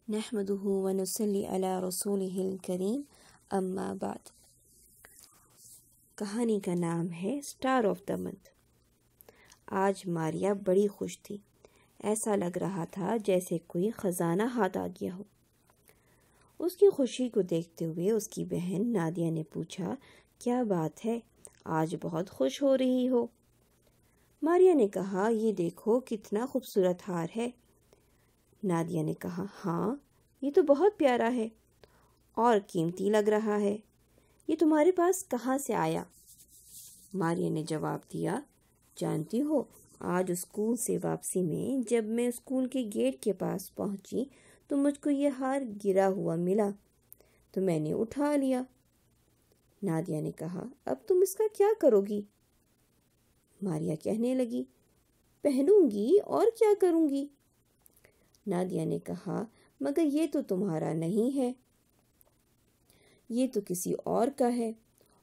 نحمده ونصلی علی رسولہ الکریم اما بعد۔ کہانی کا نام ہے اسٹار آف دا منتھ۔ آج ماریا بڑی خوش تھی، ایسا لگ رہا تھا جیسے کوئی خزانہ ہاتھ آ گیا ہو۔ اس کی خوشی کو دیکھتے ہوئے اس کی بہن نادیہ نے پوچھا، کیا بات ہے، آج بہت خوش ہو رہی ہو؟ ماریا نے کہا، یہ دیکھو کتنا خوبصورت ہار ہے۔ نادیہ نے کہا، ہاں یہ تو بہت پیارا ہے اور قیمتی لگ رہا ہے، یہ تمہارے پاس کہاں سے آیا؟ ماریا نے جواب دیا، جانتی ہو آج اسکول سے واپسی میں جب میں اسکول کے گیٹ کے پاس پہنچی تو مجھ کو یہ ہار گرا ہوا ملا تو میں نے اٹھا لیا۔ نادیہ نے کہا، اب تم اس کا کیا کرو گی؟ ماریا کہنے لگی، پہنوں گی اور کیا کروں گی۔ نادیہ نے کہا، مگر یہ تو تمہارا نہیں ہے، یہ تو کسی اور کا ہے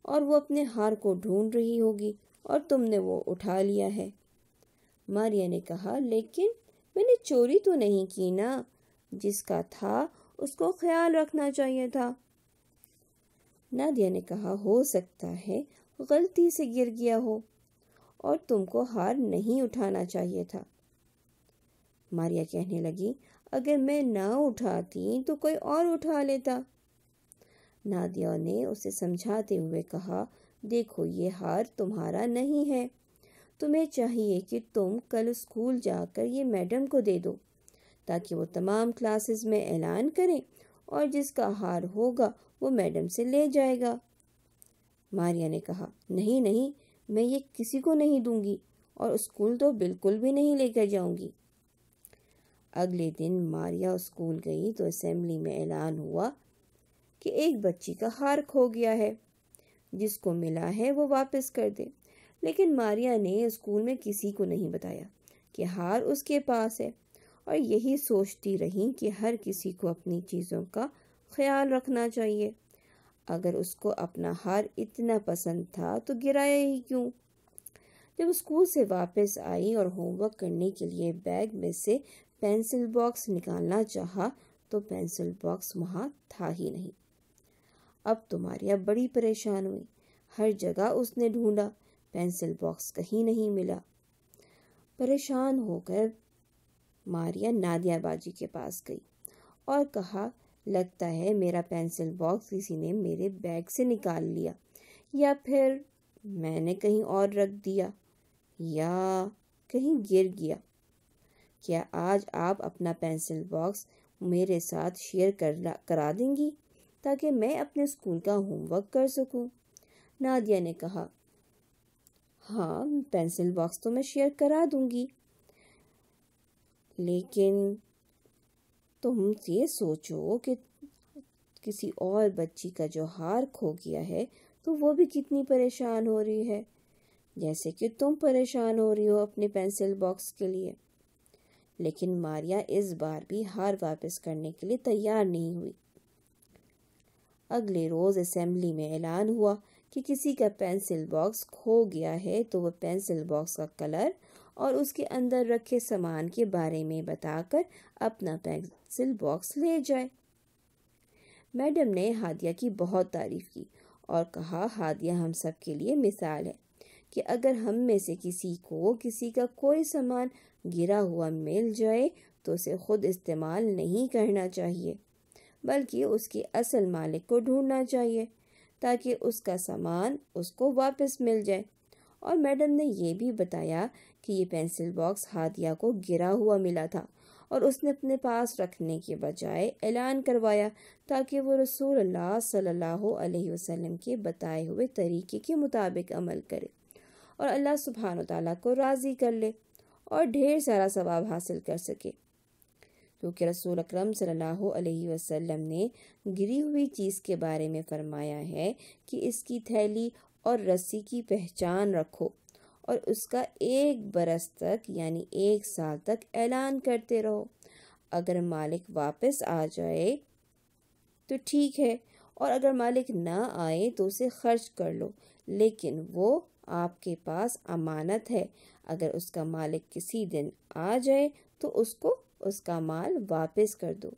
اور وہ اپنے ہار کو ڈھونڈ رہی ہوگی اور تم نے وہ اٹھا لیا ہے۔ ماریا نے کہا، لیکن میں نے چوری تو نہیں کی نا، جس کا تھا اس کو خیال رکھنا چاہیے تھا۔ نادیہ نے کہا، ہو سکتا ہے غلطی سے گر گیا ہو اور تم کو ہار نہیں اٹھانا چاہیے تھا۔ ماریا کہنے لگی، اگر میں نہ اٹھاتی تو کوئی اور اٹھا لیتا۔ نادیہ نے اسے سمجھاتے ہوئے کہا، دیکھو یہ ہار تمہارا نہیں ہے، تمہیں چاہیے کہ تم کل اسکول جا کر یہ میڈم کو دے دو تاکہ وہ تمام کلاسز میں اعلان کریں اور جس کا ہار ہوگا وہ میڈم سے لے جائے گا۔ ماریا نے کہا، نہیں، میں یہ کسی کو نہیں دوں گی اور اسکول تو بالکل بھی نہیں لے کر جاؤں گی۔ اگلے دن ماریا اسکول گئی تو اسمبلی میں اعلان ہوا کہ ایک بچی کا ہار کھو گیا ہے، جس کو ملا ہے وہ واپس کر دے۔ لیکن ماریا نے اسکول میں کسی کو نہیں بتایا کہ ہار اس کے پاس ہے اور یہی سوچتی رہی کہ ہر کسی کو اپنی چیزوں کا خیال رکھنا چاہیے۔ اگر اس کو اپنا ہار اتنا پسند تھا تو گرایا ہی کیوں؟ جب اسکول سے واپس آئی اور ہوم ورک کرنے کے لیے بیگ میں سے پینسل باکس نکالنا چاہا تو پینسل باکس وہاں تھا ہی نہیں۔ اب تو ماریا بڑی پریشان ہوئی، ہر جگہ اس نے ڈھونڈا، پینسل باکس کہیں نہیں ملا۔ پریشان ہو کر ماریا نادیہ باجی کے پاس گئی اور کہا، لگتا ہے میرا پینسل باکس کسی نے میرے بیگ سے نکال لیا یا پھر میں نے کہیں اور رکھ دیا یا کہیں گر گیا۔ کیا آج آپ اپنا پینسل باکس میرے ساتھ شیئر کرا دیں گی تاکہ میں اپنے اسکول کا ہوم ورک کر سکوں؟ نادیہ نے کہا، ہاں پینسل باکس تو میں شیئر کرا دوں گی، لیکن تم یہ سوچو کہ کسی اور بچی کا جو ہار کھو گیا ہے تو وہ بھی کتنی پریشان ہو رہی ہے، جیسے کہ تم پریشان ہو رہی ہو اپنے پینسل باکس کے لیے۔ لیکن ماریا اس بار بھی ہار واپس کرنے کے لیے تیار نہیں ہوئی۔ اگلے روز اسمبلی میں اعلان ہوا کہ کسی کا پینسل باکس کھو گیا ہے تو وہ پینسل باکس کا کلر اور اس کے اندر رکھے سامان کے بارے میں بتا کر اپنا پینسل باکس لے جائے۔ میڈم نے ہادیہ کی بہت تعریف کی اور کہا، ہادیہ ہم سب کے لیے مثال ہے کہ اگر ہم میں سے کسی کو کسی کا کوئی سامان گرا ہوا مل جائے تو اسے خود استعمال نہیں کرنا چاہیے، بلکہ اس کے اصل مالک کو ڈھونڈنا چاہیے تاکہ اس کا سامان اس کو واپس مل جائے۔ اور میڈم نے یہ بھی بتایا کہ یہ پینسل باکس ہادیہ کو گرا ہوا ملا تھا اور اس نے اپنے پاس رکھنے کے بجائے اعلان کروایا تاکہ وہ رسول اللہ صلی اللہ علیہ وسلم کے بتائے ہوئے طریقے کے مطابق عمل کرے اور اللہ سبحانہ وتعالیٰ کو راضی کر لے اور ڈھیر سارا ثواب حاصل کر سکے، کیونکہ رسول اکرم صلی اللہ علیہ وسلم نے گری ہوئی چیز کے بارے میں فرمایا ہے کہ اس کی تھیلی اور رسی کی پہچان رکھو اور اس کا 1 برس تک یعنی 1 سال تک اعلان کرتے رہو۔ اگر مالک واپس آ جائے تو ٹھیک ہے اور اگر مالک نہ آئے تو اسے خرچ کر لو، لیکن وہ آپ کے پاس امانت ہے، اگر اس کا مالک کسی دن آ جائے تو اس کو اس کا مال واپس کر دو۔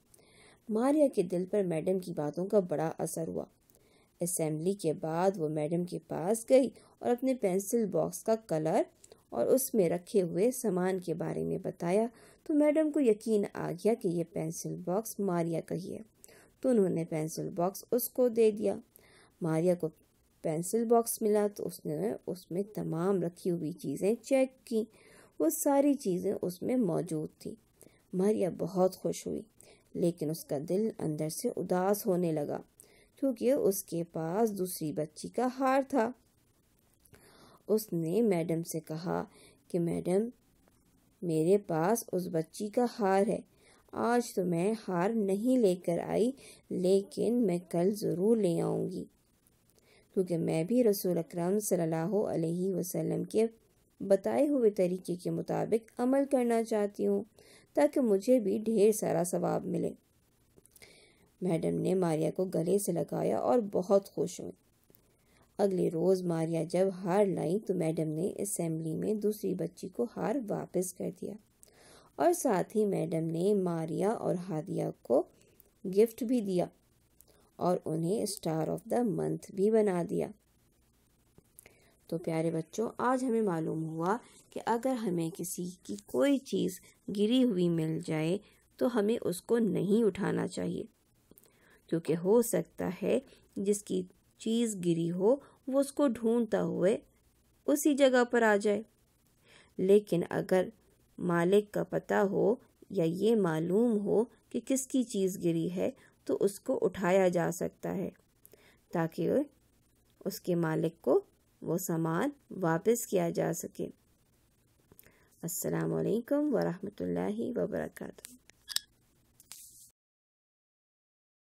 ماریا کے دل پر میڈم کی باتوں کا بڑا اثر ہوا۔ اسمبلی کے بعد وہ میڈم کے پاس گئی اور اپنے پینسل باکس کا کلر اور اس میں رکھے ہوئے سامان کے بارے میں بتایا تو میڈم کو یقین آ گیا کہ یہ پینسل باکس ماریا کا ہی ہے، تو انہوں نے پینسل باکس اس کو دے دیا۔ ماریا کو پینسل باکس ملا تو اس نے اس میں تمام رکھی ہوئی چیزیں چیک کی، وہ ساری چیزیں اس میں موجود تھی۔ ماریا بہت خوش ہوئی، لیکن اس کا دل اندر سے اداس ہونے لگا کیونکہ اس کے پاس دوسری بچی کا ہار تھا۔ اس نے میڈم سے کہا کہ میڈم، میرے پاس اس بچی کا ہار ہے، آج تو میں ہار نہیں لے کر آئی، لیکن میں کل ضرور لے آؤں گی، کیونکہ میں بھی رسول اکرم صلی اللہ علیہ وسلم کے بتائے ہوئے طریقے کے مطابق عمل کرنا چاہتی ہوں تاکہ مجھے بھی ڈھیر سارا ثواب ملے۔ میڈم نے ماریا کو گلے سے لگایا اور بہت خوش ہوئی۔ اگلے روز ماریا جب ہار لائی تو میڈم نے اسمبلی میں دوسری بچی کو ہار واپس کر دیا، اور ساتھ ہی میڈم نے ماریا اور ہادیہ کو گفٹ بھی دیا اور انہیں اسٹار آف دا منتھ بھی بنا دیا۔ تو پیارے بچوں، آج ہمیں معلوم ہوا کہ اگر ہمیں کسی کی کوئی چیز گری ہوئی مل جائے تو ہمیں اس کو نہیں اٹھانا چاہیے، کیونکہ ہو سکتا ہے جس کی چیز گری ہو وہ اس کو ڈھونڈتا ہوئے اسی جگہ پر آ جائے، لیکن اگر مالک کا پتہ ہو یا یہ معلوم ہو کہ کس کی چیز گری ہے تو اس کو اٹھایا جا سکتا ہے تاکہ اس کے مالک کو وہ سامان واپس کیا جا سکے۔ السلام علیکم ورحمۃ اللہ وبرکاتہ۔